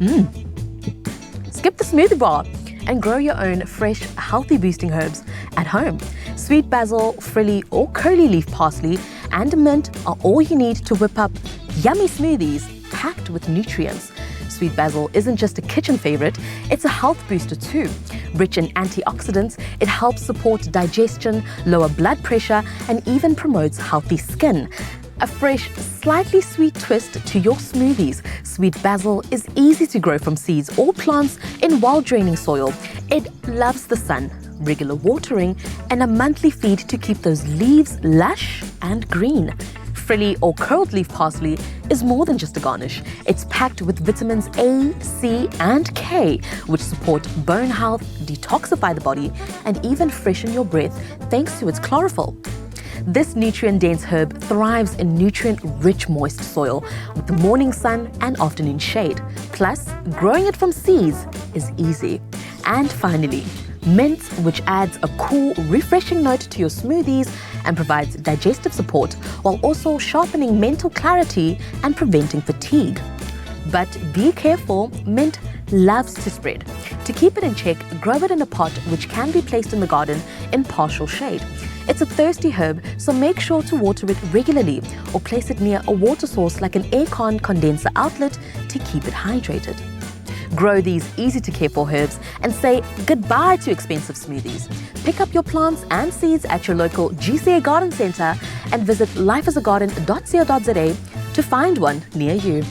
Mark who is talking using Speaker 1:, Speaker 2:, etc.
Speaker 1: Skip the smoothie bar and grow your own fresh, healthy boosting herbs at home. Sweet basil, frilly or curly leaf parsley and mint are all you need to whip up yummy smoothies packed with nutrients. Sweet basil isn't just a kitchen favorite, it's a health booster too. Rich in antioxidants, it helps support digestion, lower blood pressure, and even promotes healthy skin. A fresh, slightly sweet twist to your smoothies. Sweet basil is easy to grow from seeds or plants in well-draining soil. It loves the sun, regular watering, and a monthly feed to keep those leaves lush and green. Frilly or curled leaf parsley is more than just a garnish. It's packed with vitamins A, C, and K, which support bone health, detoxify the body, and even freshen your breath thanks to its chlorophyll. This nutrient-dense herb thrives in nutrient-rich moist soil with the morning sun and afternoon shade. Plus, growing it from seeds is easy. And finally, mint, which adds a cool, refreshing note to your smoothies and provides digestive support while also sharpening mental clarity and preventing fatigue. But be careful, mint loves to spread. To keep it in check, grow it in a pot which can be placed in the garden in partial shade. It's a thirsty herb, so make sure to water it regularly or place it near a water source like an aircon condenser outlet to keep it hydrated. Grow these easy-to-care-for herbs and say goodbye to expensive smoothies. Pick up your plants and seeds at your local GCA Garden Centre and visit lifeasagarden.co.za to find one near you.